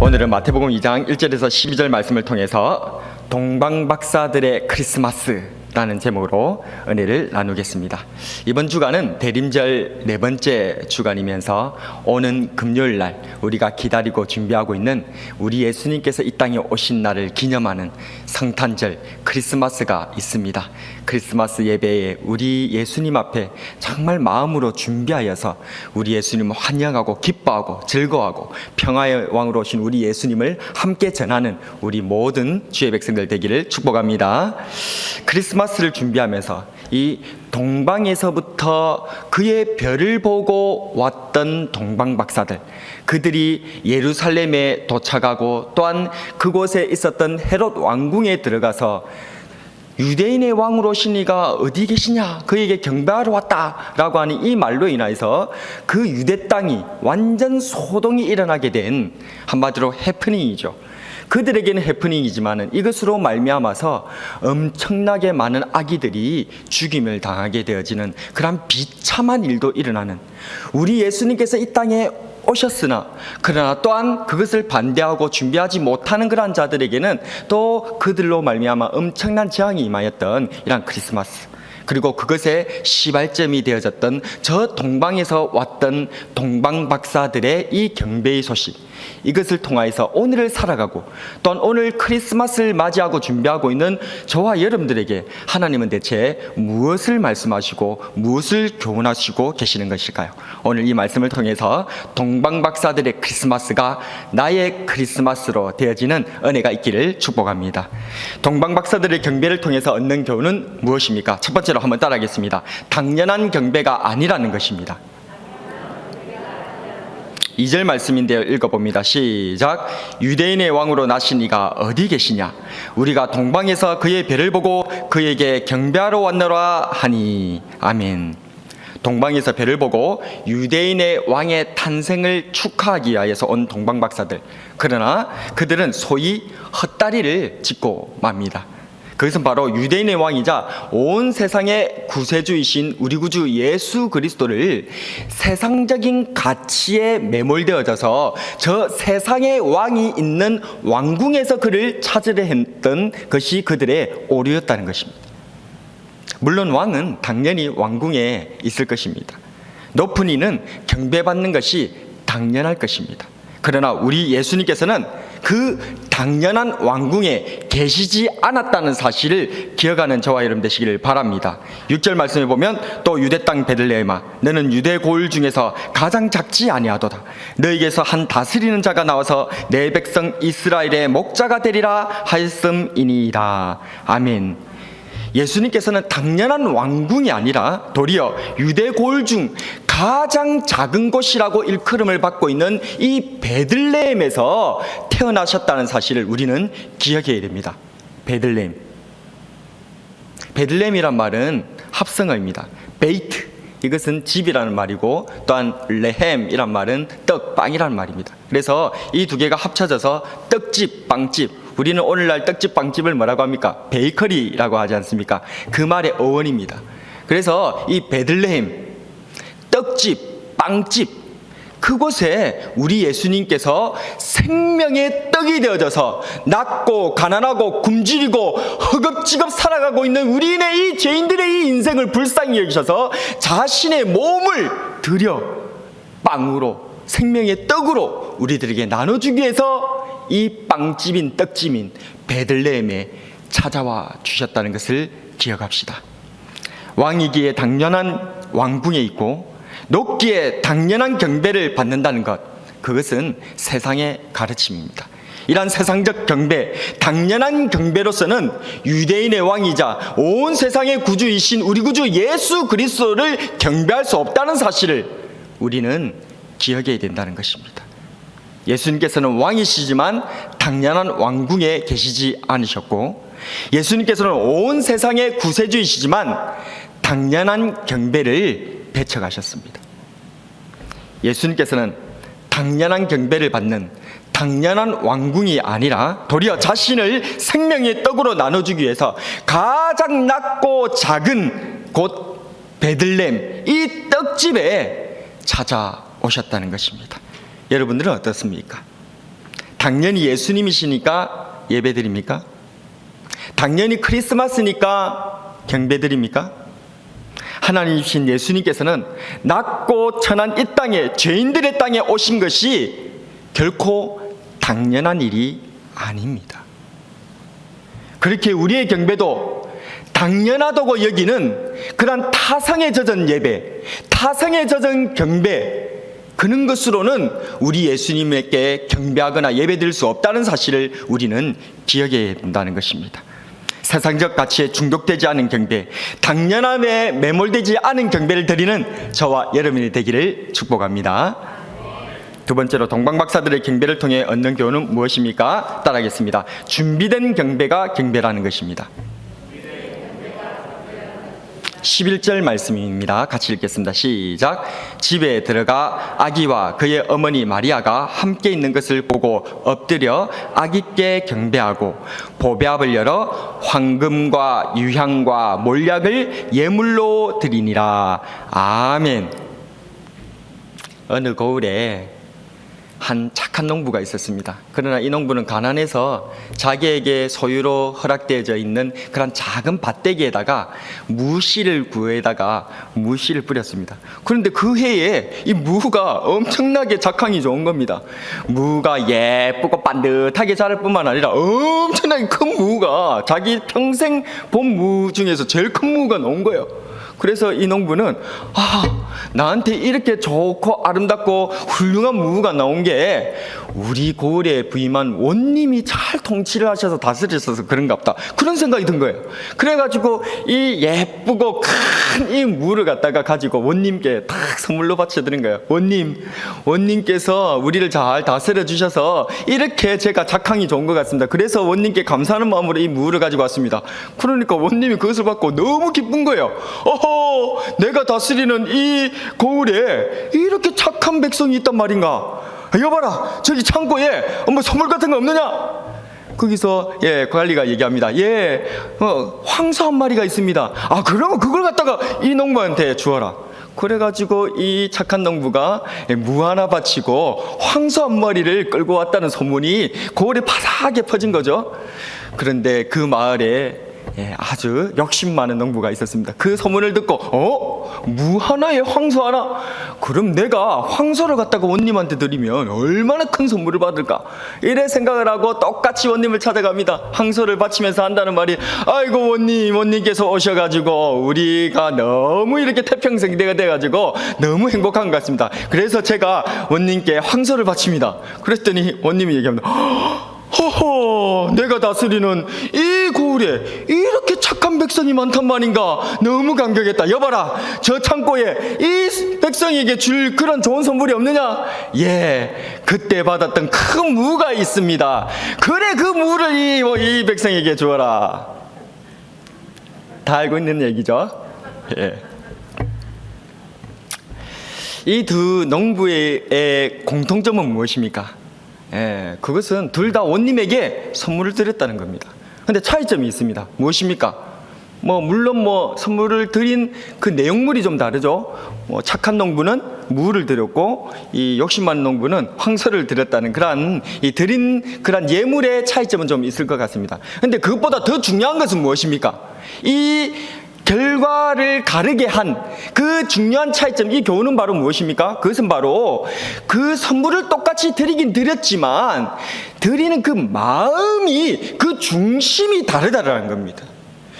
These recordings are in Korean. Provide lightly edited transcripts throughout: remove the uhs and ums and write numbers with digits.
오늘은 마태복음 2장 1절에서 12절 말씀을 통해서 동방박사들의 크리스마스라는 제목으로 은혜를 나누겠습니다. 이번 주간은 대림절 네 번째 주간이면서 오는 금요일 날 우리가 기다리고 준비하고 있는 우리 예수님께서 이 땅에 오신 날을 기념하는 성탄절 크리스마스가 있습니다. 크리스마스 예배에 우리 예수님 앞에 정말 마음으로 준비하여서 우리 예수님을 환영하고 기뻐하고 즐거워하고 평화의 왕으로 오신 우리 예수님을 함께 전하는 우리 모든 주의 백성들 되기를 축복합니다. 크리스마스를 준비하면서 이 동방에서부터 그의 별을 보고 왔던 동방박사들, 그들이 예루살렘에 도착하고 또한 그곳에 있었던 헤롯 왕궁에 들어가서 유대인의 왕으로 오신 이가 어디 계시냐, 그에게 경배하러 왔다라고 하는 이 말로 인하여서 그 유대 땅이 완전 소동이 일어나게 된 한마디로 해프닝이죠. 그들에게는 해프닝이지만 이것으로 말미암아서 엄청나게 많은 아기들이 죽임을 당하게 되어지는 그런 비참한 일도 일어나는, 우리 예수님께서 이 땅에 오셨으나 그러나 또한 그것을 반대하고 준비하지 못하는 그러한 자들에게는 또 그들로 말미암아 엄청난 재앙이 임하였던 이런 크리스마스, 그리고 그것의 시발점이 되어졌던 저 동방에서 왔던 동방박사들의 이 경배의 소식, 이것을 통하여서 오늘을 살아가고 또한 오늘 크리스마스를 맞이하고 준비하고 있는 저와 여러분들에게 하나님은 대체 무엇을 말씀하시고 무엇을 교훈하시고 계시는 것일까요? 오늘 이 말씀을 통해서 동방박사들의 크리스마스가 나의 크리스마스로 되어지는 은혜가 있기를 축복합니다. 동방박사들의 경배를 통해서 얻는 교훈은 무엇입니까? 첫 번째로 한번 따라하겠습니다. 당연한 경배가 아니라는 것입니다. 2절 말씀인데요, 읽어봅니다. 시작. 유대인의 왕으로 나신 이가 어디 계시냐? 우리가 동방에서 그의 별을 보고 그에게 경배하러 왔노라 하니. 아멘. 동방에서 별을 보고 유대인의 왕의 탄생을 축하하기 위하여서 온 동방박사들, 그러나 그들은 소위 헛다리를 짚고 맙니다. 그것은 바로 유대인의 왕이자 온 세상의 구세주이신 우리 구주 예수 그리스도를 세상적인 가치에 매몰되어져서 저 세상의 왕이 있는 왕궁에서 그를 찾으려 했던 것이 그들의 오류였다는 것입니다. 물론 왕은 당연히 왕궁에 있을 것입니다. 높은 이는 경배받는 것이 당연할 것입니다. 그러나 우리 예수님께서는 그 당연한 왕궁에 계시지 않았다는 사실을 기억하는 저와 여러분 되시기를 바랍니다. 6절 말씀에 보면 또 유대 땅 베들레헴아, 너는 유대 고을 중에서 가장 작지 아니하도다. 너에게서 한 다스리는 자가 나와서 내 백성 이스라엘의 목자가 되리라 하였음이니이다. 아멘. 예수님께서는 당연한 왕궁이 아니라 도리어 유대 고을 중 가장 작은 곳이라고 일컬음을 받고 있는 이 베들레헴에서 태어나셨다는 사실을 우리는 기억해야 됩니다. 베들레헴이란 말은 합성어입니다. 베이트, 이것은 집이라는 말이고 또한 레헴이란 말은 떡, 빵이라는 말입니다. 그래서 이 두 개가 합쳐져서 떡집, 빵집, 우리는 오늘날 떡집, 빵집을 뭐라고 합니까? 베이커리라고 하지 않습니까? 그 말의 어원입니다. 그래서 이 베들레헴, 떡집, 빵집, 그곳에 우리 예수님께서 생명의 떡이 되어져서 낮고 가난하고 굶주리고 허겁지겁 살아가고 있는 우리인의 이 죄인들의 이 인생을 불쌍히 여기셔서 자신의 몸을 들여 빵으로, 생명의 떡으로 우리들에게 나눠주기 위해서 이 빵집인 떡집인 베들레헴에 찾아와 주셨다는 것을 기억합시다. 왕이기에 당연한 왕궁에 있고 높기에 당연한 경배를 받는다는 것, 그것은 세상의 가르침입니다. 이러한 세상적 경배, 당연한 경배로서는 유대인의 왕이자 온 세상의 구주이신 우리 구주 예수 그리스도를 경배할 수 없다는 사실을 우리는 기억해야 된다는 것입니다. 예수님께서는 왕이시지만 당연한 왕궁에 계시지 않으셨고, 예수님께서는 온 세상의 구세주이시지만 당연한 경배를 배척하셨습니다. 예수님께서는 당연한 경배를 받는 당연한 왕궁이 아니라 도리어 자신을 생명의 떡으로 나눠주기 위해서 가장 낮고 작은 곳 베들레헴, 이 떡집에 찾아오셨다는 것입니다. 여러분들은 어떻습니까? 당연히 예수님이시니까 예배드립니까? 당연히 크리스마스니까 경배드립니까? 하나님이신 예수님께서는 낮고 천한 이 땅에, 죄인들의 땅에 오신 것이 결코 당연한 일이 아닙니다. 그렇게 우리의 경배도 당연하다고 여기는 그런 타성에 젖은 예배, 타성에 젖은 경배, 그런 것으로는 우리 예수님에게 경배하거나 예배드릴 수 없다는 사실을 우리는 기억해야 된다는 것입니다. 세상적 가치에 중독되지 않은 경배, 당연함에 매몰되지 않은 경배를 드리는 저와 여러분이 되기를 축복합니다. 두 번째로 동방박사들의 경배를 통해 얻는 교훈은 무엇입니까? 따라하겠습니다. 준비된 경배가 경배라는 것입니다. 11절 말씀입니다. 같이 읽겠습니다. 시작. 집에 들어가 아기와 그의 어머니 마리아가 함께 있는 것을 보고 엎드려 아기께 경배하고 보배압을 열어 황금과 유향과 몰약을 예물로 드리니라. 아멘. 어느 겨울에 한 착한 농부가 있었습니다. 그러나 이 농부는 가난해서 자기에게 소유로 허락되어져 있는 그런 작은 밭대기에다가 무씨를 구해다가 무씨를 뿌렸습니다. 그런데 그 해에 이 무가 엄청나게 작황이 좋은 겁니다. 무가 예쁘고 반듯하게 자랄 뿐만 아니라 엄청나게 큰 무가, 자기 평생 본 무 중에서 제일 큰 무가 나온 거예요. 그래서 이 농부는 나한테 이렇게 좋고 아름답고 훌륭한 무가 나온 게 우리 고을에 부임한 원님이 잘 통치를 하셔서 다스리셔서 그런가 보다, 그런 생각이 든 거예요. 그래가지고 이 예쁘고 큰 이 무를 갖다가 가지고 원님께 딱 선물로 바쳐드린 거예요. 원님께서 우리를 잘 다스려 주셔서 이렇게 제가 작황이 좋은 것 같습니다. 그래서 원님께 감사하는 마음으로 이 무를 가지고 왔습니다. 그러니까 원님이 그것을 받고 너무 기쁜 거예요. 내가 다스리는 이 고을에 이렇게 착한 백성이 있단 말인가? 여봐라, 저기 창고에 뭐 선물 같은 거 없느냐? 거기서 관리가 얘기합니다. 황소 한 마리가 있습니다. 그러면 그걸 갖다가 이 농부한테 주어라. 그래가지고 이 착한 농부가 무 하나 바치고 황소 한 마리를 끌고 왔다는 소문이 고을에 바삭하게 퍼진 거죠. 그런데 그 마을에 아주 욕심 많은 농부가 있었습니다. 그 소문을 듣고 무 하나에 황소 하나? 그럼 내가 황소를 갖다가 원님한테 드리면 얼마나 큰 선물을 받을까? 이래 생각을 하고 똑같이 원님을 찾아갑니다. 황소를 바치면서 한다는 말이, 아이고 원님께서 오셔가지고 우리가 너무 이렇게 태평성대가 돼가지고 너무 행복한 것 같습니다. 그래서 제가 원님께 황소를 바칩니다. 그랬더니 원님이 얘기합니다. 내가 다스리는 이 고을에 이렇게 착한 백성이 많단 말인가? 너무 감격했다. 여봐라, 저 창고에 이 백성에게 줄 그런 좋은 선물이 없느냐? 그때 받았던 큰 무가 있습니다. 그래, 그 무를 이 백성에게 주어라. 다 알고 있는 얘기죠. 이 두 농부의 공통점은 무엇입니까? 그것은 둘 다 원님에게 선물을 드렸다는 겁니다. 그런데 차이점이 있습니다. 무엇입니까? 물론 선물을 드린 그 내용물이 좀 다르죠. 착한 농부는 무를 드렸고, 이 욕심 많은 농부는 황소를 드렸다는 그런 이 드린 그런 예물의 차이점은 좀 있을 것 같습니다. 그런데 그것보다 더 중요한 것은 무엇입니까? 이 결과를 가르게 한 그 중요한 차이점, 이 교훈은 바로 무엇입니까? 그것은 바로 그 선물을 똑같이 드리긴 드렸지만 드리는 그 마음이, 그 중심이 다르다라는 겁니다.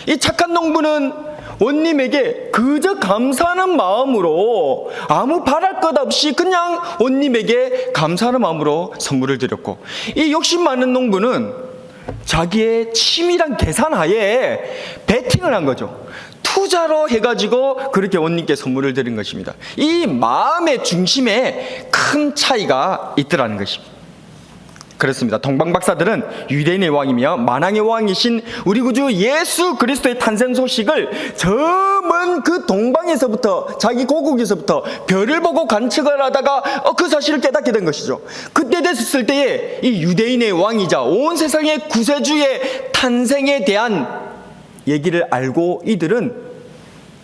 이 착한 농부는 원님에게 그저 감사하는 마음으로 아무 바랄 것 없이 그냥 원님에게 감사하는 마음으로 선물을 드렸고, 이 욕심 많은 농부는 자기의 치밀한 계산하에 베팅을 한 거죠. 투자로 해가지고 그렇게 원님께 선물을 드린 것입니다. 이 마음의 중심에 큰 차이가 있더라는 것입니다. 그렇습니다. 동방박사들은 유대인의 왕이며 만왕의 왕이신 우리 구주 예수 그리스도의 탄생 소식을 저 먼 그 동방에서부터, 자기 고국에서부터 별을 보고 관측을 하다가 그 사실을 깨닫게 된 것이죠. 그때 됐을 때에 이 유대인의 왕이자 온 세상의 구세주의 탄생에 대한 얘기를 알고 이들은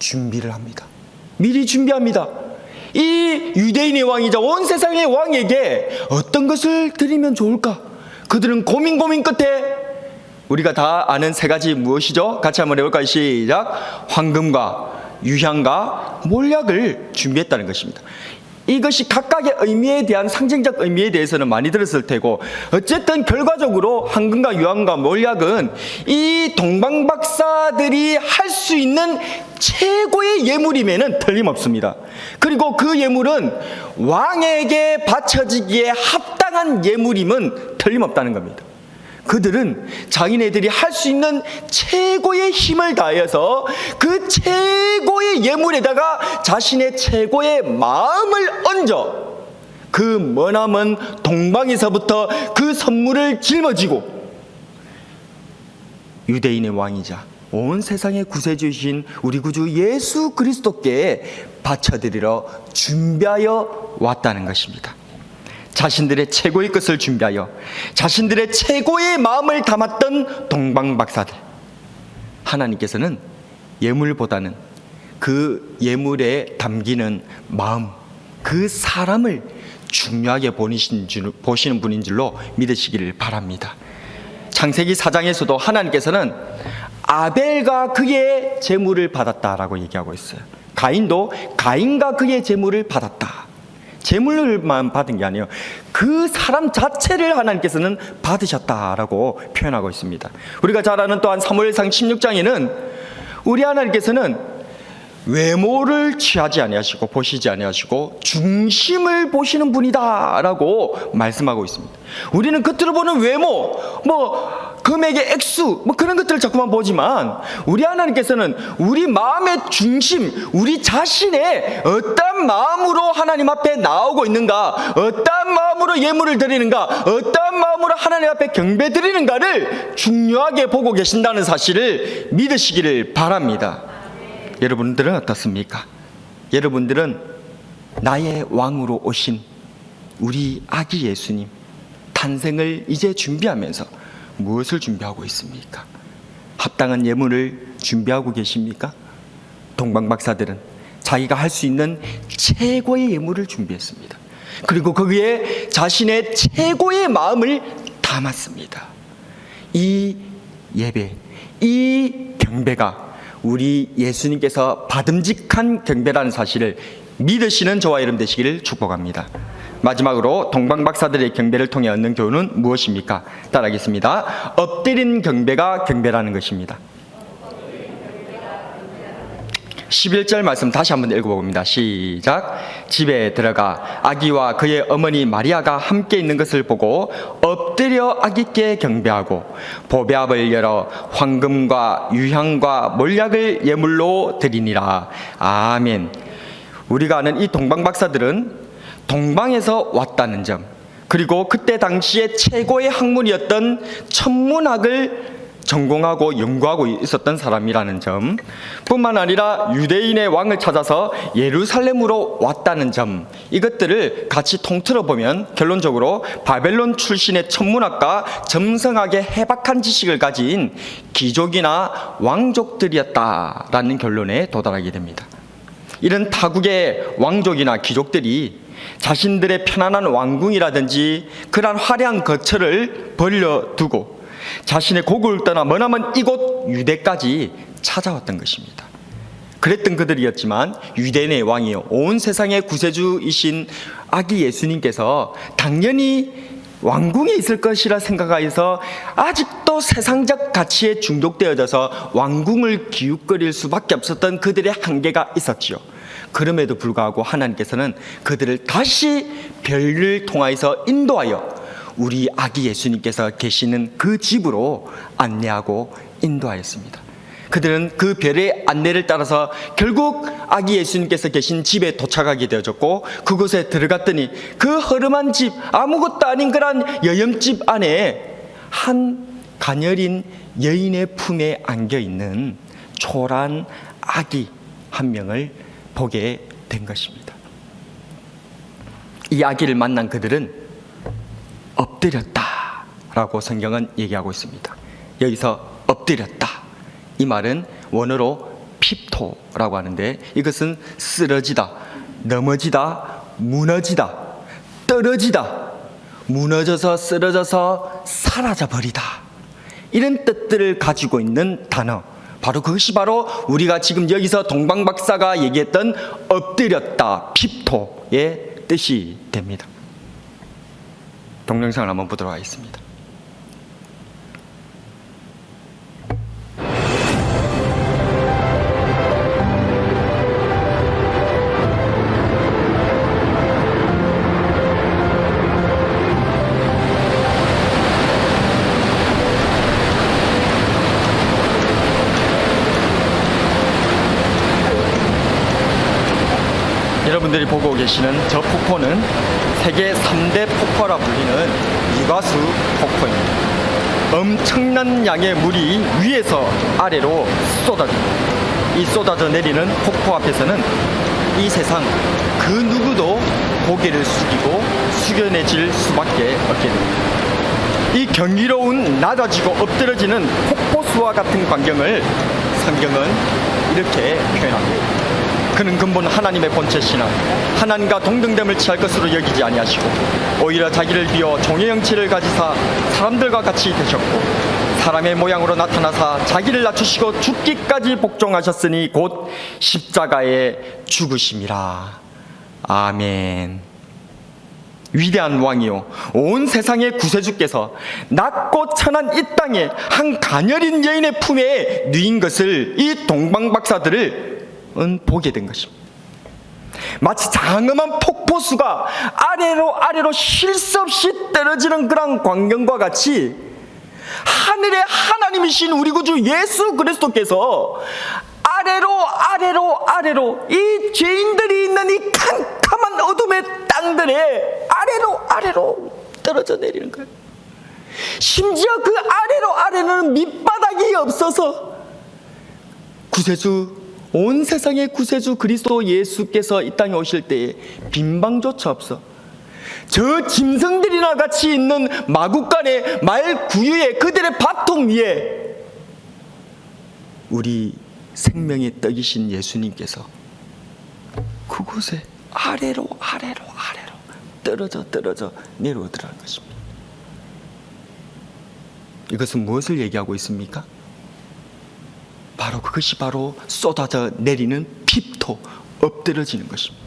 준비를 합니다. 미리 준비합니다. 이 유대인의 왕이자 온 세상의 왕에게 어떤 것을 드리면 좋을까? 그들은 고민 끝에 우리가 다 아는 세 가지 무엇이죠? 같이 한번 해볼까요? 시작. 황금과 유향과 몰약을 준비했다는 것입니다. 이것이 각각의 의미에 대한 상징적 의미에 대해서는 많이 들었을 테고, 어쨌든 결과적으로 황금과 유향과 몰약은 이 동방박사들이 할 수 있는 최고의 예물임에는 틀림없습니다. 그리고 그 예물은 왕에게 바쳐지기에 합당한 예물임은 틀림없다는 겁니다. 그들은 자기네들이 할 수 있는 최고의 힘을 다해서 그 최고의 예물에다가 자신의 최고의 마음을 얹어 그 머나먼 동방에서부터 그 선물을 짊어지고 유대인의 왕이자 온 세상의 구세주이신 우리 구주 예수 그리스도께 바쳐드리러 준비하여 왔다는 것입니다. 자신들의 최고의 것을 준비하여 자신들의 최고의 마음을 담았던 동방박사들, 하나님께서는 예물보다는 그 예물에 담기는 마음, 그 사람을 중요하게 보시는 분인 줄로 믿으시기를 바랍니다. 창세기 4장에서도 하나님께서는 아벨과 그의 제물을 받았다라고 얘기하고 있어요. 가인도 가인과 그의 제물을 받았다. 제물만 받은 게 아니에요. 그 사람 자체를 하나님께서는 받으셨다라고 표현하고 있습니다. 우리가 잘 아는 또한 사무엘상 16장에는 우리 하나님께서는 외모를 취하지 아니하시고 보시지 아니하시고 중심을 보시는 분이다라고 말씀하고 있습니다. 우리는 겉으로 보는 외모, 금액의 액수, 그런 것들을 자꾸만 보지만 우리 하나님께서는 우리 마음의 중심, 우리 자신의 어떤 마음으로 하나님 앞에 나오고 있는가, 어떤 마음으로 예물을 드리는가, 어떤 마음으로 하나님 앞에 경배 드리는가를 중요하게 보고 계신다는 사실을 믿으시기를 바랍니다. 여러분들은 어떻습니까? 여러분들은 나의 왕으로 오신 우리 아기 예수님 탄생을 이제 준비하면서 무엇을 준비하고 있습니까? 합당한 예물을 준비하고 계십니까? 동방박사들은 자기가 할 수 있는 최고의 예물을 준비했습니다. 그리고 거기에 자신의 최고의 마음을 담았습니다. 이 예배, 이 경배가 우리 예수님께서 받음직한 경배라는 사실을 믿으시는 저와 여러분 되시기를 축복합니다. 마지막으로 동방박사들의 경배를 통해 얻는 교훈은 무엇입니까? 따라하겠습니다. 엎드린 경배가 경배라는 것입니다. 11절 말씀 다시 한번 읽어봅니다. 시작. 집에 들어가 아기와 그의 어머니 마리아가 함께 있는 것을 보고 엎드려 아기께 경배하고 보배압을 열어 황금과 유향과 몰약을 예물로 드리니라. 아멘. 우리가 아는 이 동방박사들은 동방에서 왔다는 점, 그리고 그때 당시에 최고의 학문이었던 천문학을 전공하고 연구하고 있었던 사람이라는 점 뿐만 아니라 유대인의 왕을 찾아서 예루살렘으로 왔다는 점, 이것들을 같이 통틀어 보면 결론적으로 바벨론 출신의 천문학과 점성하게 해박한 지식을 가진 귀족이나 왕족들이었다라는 결론에 도달하게 됩니다. 이런 타국의 왕족이나 귀족들이 자신들의 편안한 왕궁이라든지 그러한 화려한 거처를 벌려두고 자신의 고국을 떠나 머나먼 이곳 유대까지 찾아왔던 것입니다. 그랬던 그들이었지만 유대인의 왕이요 온 세상의 구세주이신 아기 예수님께서 당연히 왕궁에 있을 것이라 생각하여서 아직도 세상적 가치에 중독되어져서 왕궁을 기웃거릴 수밖에 없었던 그들의 한계가 있었지요. 그럼에도 불구하고 하나님께서는 그들을 다시 별을 통하여서 인도하여 우리 아기 예수님께서 계시는 그 집으로 안내하고 인도하였습니다. 그들은 그 별의 안내를 따라서 결국 아기 예수님께서 계신 집에 도착하게 되어졌고, 그곳에 들어갔더니 그 허름한 집, 아무것도 아닌 그런 여염집 안에 한 가녀린 여인의 품에 안겨있는 초라한 아기 한 명을 보게 된 것입니다. 이 아기를 만난 그들은 엎드렸다라고 성경은 얘기하고 있습니다. 여기서 엎드렸다, 이 말은 원어로 핍토라고 하는데 이것은 쓰러지다, 넘어지다, 무너지다, 떨어지다, 무너져서 쓰러져서 사라져버리다, 이런 뜻들을 가지고 있는 단어, 그것이 바로 우리가 지금 여기서 동방박사가 얘기했던 엎드렸다, 핍토의 뜻이 됩니다. 동영상을 한번 보도록 하겠습니다. 여러분들이 보고 계시는 저 폭포는 세계 3대 폭포라 불리는 이과수 폭포입니다. 엄청난 양의 물이 위에서 아래로 쏟아집니다. 이 쏟아져 내리는 폭포 앞에서는 이 세상 그 누구도 고개를 숙이고 숙연해질 수밖에 없게 됩니다. 이 경이로운 낮아지고 엎드러지는 폭포수와 같은 광경을 성경은 이렇게 표현합니다. 그는 근본 하나님의 본체시나 하나님과 동등됨을 취할 것으로 여기지 아니하시고 오히려 자기를 비워 종의 형체를 가지사 사람들과 같이 되셨고 사람의 모양으로 나타나사 자기를 낮추시고 죽기까지 복종하셨으니 곧 십자가에 죽으심이라. 아멘. 위대한 왕이요 온 세상의 구세주께서 낮고 천한 이 땅에 한 가녀린 여인의 품에 누인 것을 이 동방박사들을 보게 된 것입니다. 마치 장엄한 폭포수가 아래로 쉴 수 없이 떨어지는 그런 광경과 같이 하늘의 하나님이신 우리 구주 예수 그리스도께서 아래로 이 죄인들이 있는 이 캄캄한 어둠의 땅들에 아래로 떨어져 내리는 거예요. 심지어 그 아래로는 밑바닥이 없어서 구세주, 온 세상의 구세주 그리스도 예수께서 이 땅에 오실 때에 빈방조차 없어 저 짐승들이나 같이 있는 마구간의 말 구유에 그들의 바통 위에 우리 생명의 떡이신 예수님께서 그곳에 아래로 떨어져 내려오더라는 것입니다. 이것은 무엇을 얘기하고 있습니까? 그것이 바로 쏟아져 내리는 핍토, 엎드러지는 것입니다.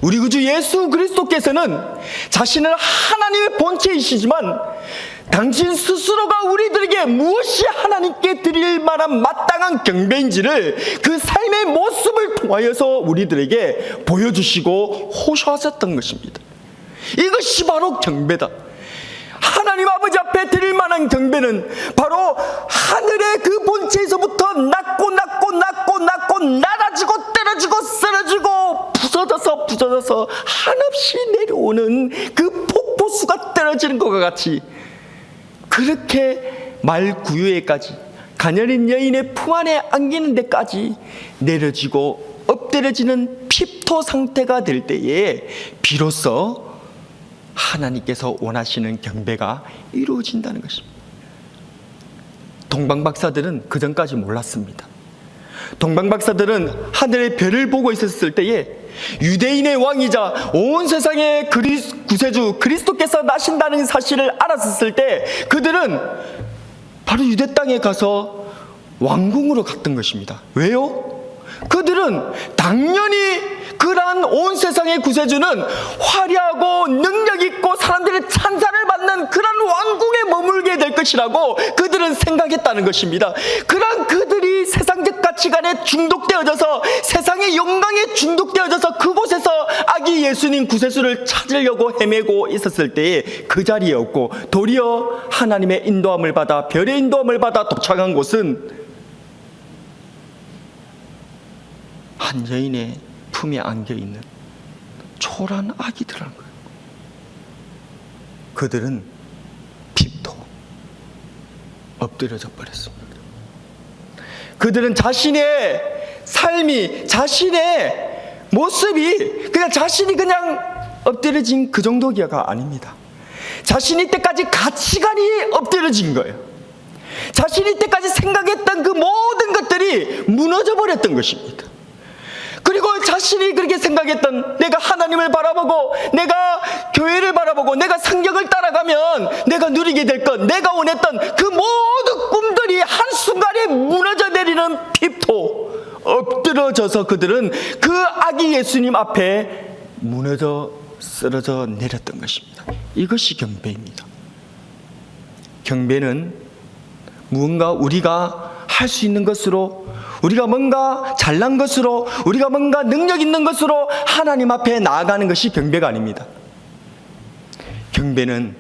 우리 구주 예수 그리스도께서는 자신은 하나님의 본체이시지만 당신 스스로가 우리들에게 무엇이 하나님께 드릴 만한 마땅한 경배인지를 그 삶의 모습을 통하여서 우리들에게 보여주시고 호소하셨던 것입니다. 이것이 바로 경배다. 하나님 아버지 앞에 드릴 만한 경배는 바로 하늘의 그 본체에서부터 낮고 낮아지고 떨어지고 쓰러지고 부서져서 한없이 내려오는 그 폭포수가 떨어지는 것과 같이 그렇게 말 구유에까지 가녀린 여인의 품 안에 안기는 데까지 내려지고 엎드려지는 핍토 상태가 될 때에 비로소 하나님께서 원하시는 경배가 이루어진다는 것입니다. 동방박사들은 그 전까지 몰랐습니다. 동방박사들은 하늘의 별을 보고 있었을 때에 유대인의 왕이자 온 세상의 구세주 그리스도께서 나신다는 사실을 알았을 때 그들은 바로 유대 땅에 가서 왕궁으로 갔던 것입니다. 왜요? 그들은 당연히 그러한 온 세상의 구세주는 화려하고 능력 있고 사람들의 찬사를 받는 그런 왕궁에 머물게 될 것이라고 그들은 생각했다는 것입니다. 그런 그들이 세상적 가치관에 중독되어져서 세상의 영광에 중독되어져서 그곳에서 아기 예수님 구세주를 찾으려고 헤매고 있었을 때에 그 자리에 없고 도리어 하나님의 인도함을 받아 별의 인도함을 받아 도착한 곳은 한 여인의 품에 안겨있는 초라한 아기들이라는 거예요. 그들은 핍토 엎드려져 버렸습니다. 그들은 자신의 삶이 자신의 모습이 그냥 자신이 그냥 엎드려진 그 정도가 아닙니다. 자신이 이때까지 가치관이 엎드려진 거예요. 자신이 이때까지 생각했던 그 모든 것들이 무너져 버렸던 것입니다. 그리고 자신이 당신이 그렇게 생각했던, 내가 하나님을 바라보고 내가 교회를 바라보고 내가 성경을 따라가면 내가 누리게 될 것, 내가 원했던 그 모든 꿈들이 한순간에 무너져 내리는 핍토, 엎드러져서 그들은 그 아기 예수님 앞에 무너져 쓰러져 내렸던 것입니다. 이것이 경배입니다. 경배는 무언가 우리가 할 수 있는 것으로, 우리가 뭔가 잘난 것으로, 우리가 뭔가 능력 있는 것으로 하나님 앞에 나아가는 것이 경배가 아닙니다. 경배는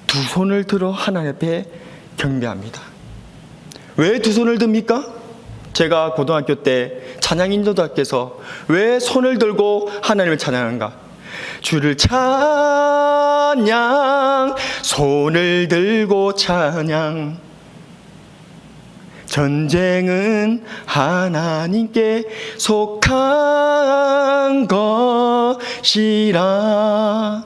두 손을 들어 하나님 앞에 경배합니다. 왜 두 손을 듭니까? 제가 고등학교 때 찬양인도학교에서 왜 손을 들고 하나님을 찬양한가? 주를 찬양, 손을 들고 찬양, 전쟁은 하나님께 속한 것이라.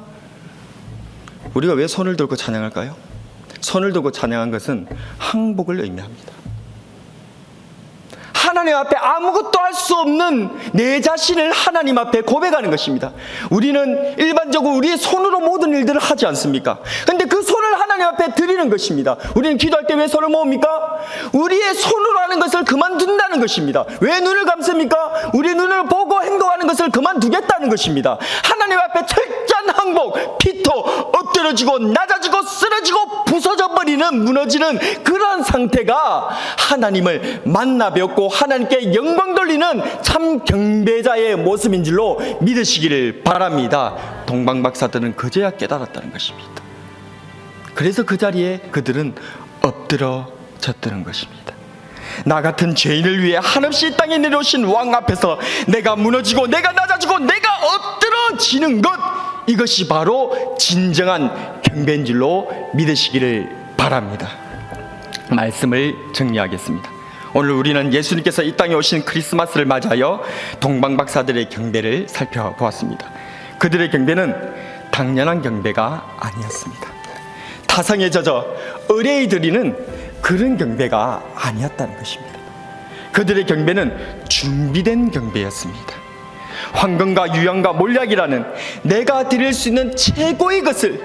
우리가 왜 손을 들고 찬양할까요? 손을 들고 찬양한 것은 항복을 의미합니다. 하나님 앞에 아무것도 할 수 없는 내 자신을 하나님 앞에 고백하는 것입니다. 우리는 일반적으로 우리의 손으로 모든 일들을 하지 않습니까? 그런데 그 손을 하나님 앞에 드리는 것입니다. 우리는 기도할 때 왜 손을 모읍니까? 우리의 손으로 하는 것을 그만둔다는 것입니다. 왜 눈을 감습니까? 우리 눈을 보고 행동하는 것을 그만두겠다는 것입니다. 하나님 앞에 철저한 항복, 피토, 엎드려지고 낮아지고 쓰러지고 부서져 버리는, 무너지는 그런 상태가 하나님을 만나 뵙고 하나님께 영광 돌리는 참 경배자의 모습인 줄로 믿으시기를 바랍니다. 동방박사들은 그제야 깨달았다는 것입니다. 그래서 그 자리에 그들은 엎드러졌다는 것입니다. 나 같은 죄인을 위해 한없이 이 땅에 내려오신 왕 앞에서 내가 무너지고 내가 낮아지고 내가 엎드러지는 것, 이것이 바로 진정한 경배인 줄로 믿으시기를 바랍니다. 말씀을 정리하겠습니다. 오늘 우리는 예수님께서 이 땅에 오신 크리스마스를 맞이하여 동방박사들의 경배를 살펴보았습니다. 그들의 경배는 당연한 경배가 아니었습니다. 타성에 젖어 의뢰이 드리는 그런 경배가 아니었다는 것입니다. 그들의 경배는 준비된 경배였습니다. 황금과 유향과 몰약이라는 내가 드릴 수 있는 최고의 것을,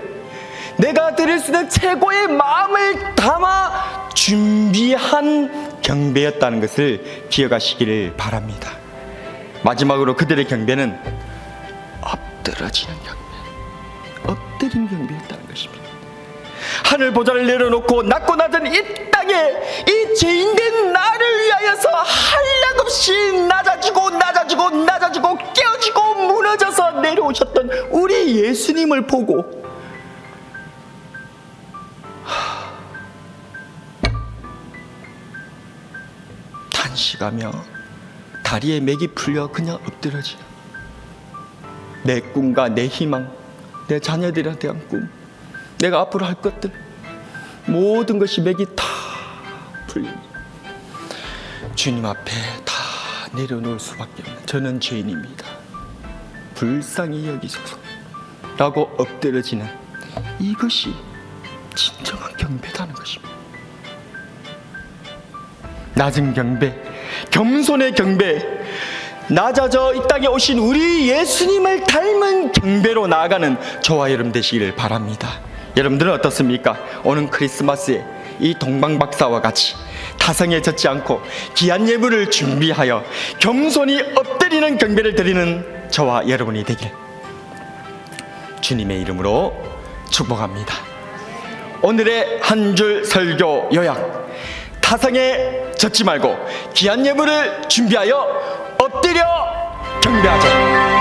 내가 드릴 수 있는 최고의 마음을 담아 준비한 경배였다는 것을 기억하시기를 바랍니다. 마지막으로 그들의 경배는 엎드러지는 경배, 엎드린 경배였다는 것입니다. 하늘 보좌를 내려놓고 낮고 낮은 이 땅에 이 죄인된 나를 위하여서 한량없이 낮아지고 깨어지고 무너져서 내려오셨던 우리 예수님을 보고 탄식하며 다리에 맥이 풀려 그냥 엎드러지는 내 꿈과 내 희망, 내 자녀들에 대한 꿈, 내가 앞으로 할 것들, 모든 것이 맥이 다 풀려 주님 앞에 다 내려놓을 수밖에 없는, 저는 죄인입니다, 불쌍히 여기소서 라고 엎드러지는, 이것이 진정한 경배라는 것입니다. 낮은 경배, 겸손의 경배, 낮아져 이 땅에 오신 우리 예수님을 닮은 경배로 나아가는 저와 여러분 되시기를 바랍니다. 여러분들은 어떻습니까? 오는 크리스마스에 이 동방박사와 같이 타성에 젖지 않고 귀한 예물을 준비하여 겸손히 엎드리는 경배를 드리는 저와 여러분이 되길 주님의 이름으로 축복합니다. 오늘의 한 줄 설교 요약: 타성에 젖지 말고 귀한 예물을 준비하여 엎드려 경배하자.